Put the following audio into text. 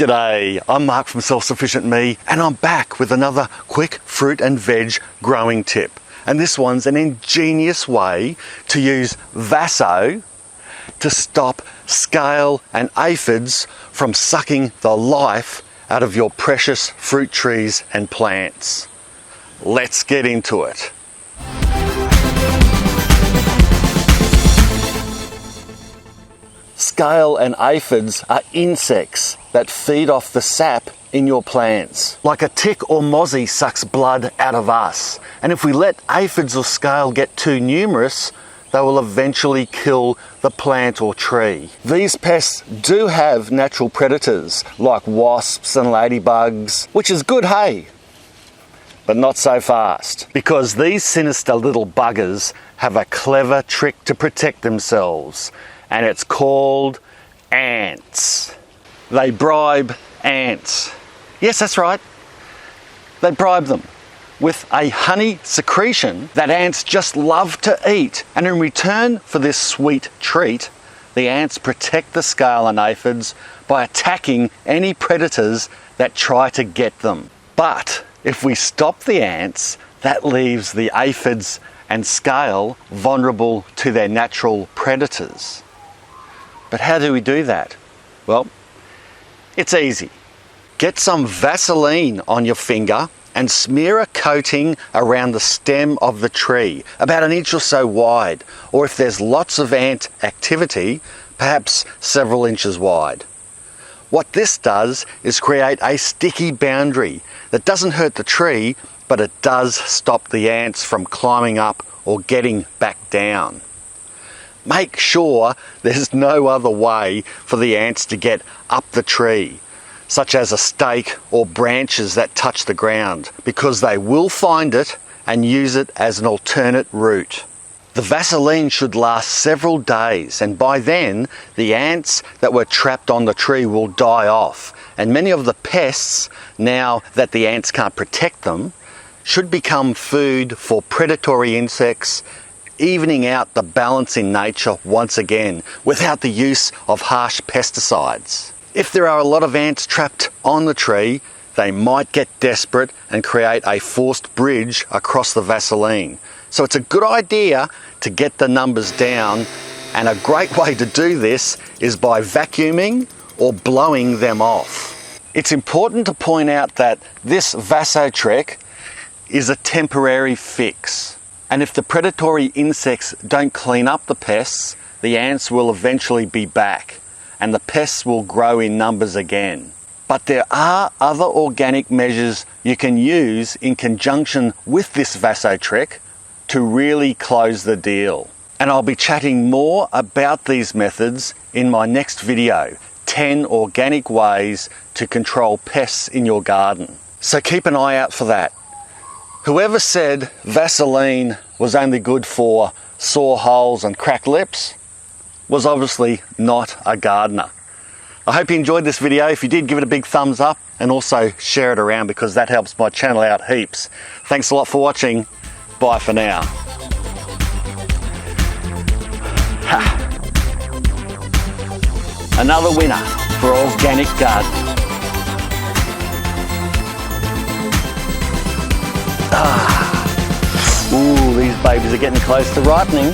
G'day, I'm Mark from Self Sufficient Me, and I'm back with another quick fruit and veg growing tip. And this one's an ingenious way to use Vaso to stop scale and aphids from sucking the life out of your precious fruit trees and plants. Let's get into it. Scale and aphids are insects that feed off the sap in your plants. Like a tick or mozzie sucks blood out of us. And if we let aphids or scale get too numerous, they will eventually kill the plant or tree. These pests do have natural predators like wasps and ladybugs, which is good, hey? But not so fast, because these sinister little buggers have a clever trick to protect themselves, and it's called ants. They bribe ants. Yes, that's right. They bribe them with a honey secretion that ants just love to eat. And in return for this sweet treat, the ants protect the scale and aphids by attacking any predators that try to get them. But if we stop the ants, that leaves the aphids and scale vulnerable to their natural predators. But how do we do that? Well, it's easy. Get some Vaseline on your finger and smear a coating around the stem of the tree, about an inch or so wide, or if there's lots of ant activity, perhaps several inches wide. What this does is create a sticky boundary that doesn't hurt the tree, but it does stop the ants from climbing up or getting back down. Make sure there's no other way for the ants to get up the tree, such as a stake or branches that touch the ground, because they will find it and use it as an alternate route. The Vaseline should last several days, and by then the ants that were trapped on the tree will die off, and many of the pests, now that the ants can't protect them, should become food for predatory insects, evening out the balance in nature once again without the use of harsh pesticides. If there are a lot of ants trapped on the tree, they might get desperate and create a forced bridge across the Vaseline. So it's a good idea to get the numbers down, and a great way to do this is by vacuuming or blowing them off. It's important to point out that this Vaso trick is a temporary fix. And if the predatory insects don't clean up the pests, the ants will eventually be back and the pests will grow in numbers again. But there are other organic measures you can use in conjunction with this Vaso trick to really close the deal. And I'll be chatting more about these methods in my next video, 10 organic ways to control pests in your garden. So keep an eye out for that. Whoever said Vaseline was only good for sore holes and cracked lips was obviously not a gardener. I hope you enjoyed this video. If you did, give it a big thumbs up and also share it around, because that helps my channel out heaps. Thanks a lot for watching. Bye for now. Another winner for organic gardening. Ooh, these babies are getting close to ripening.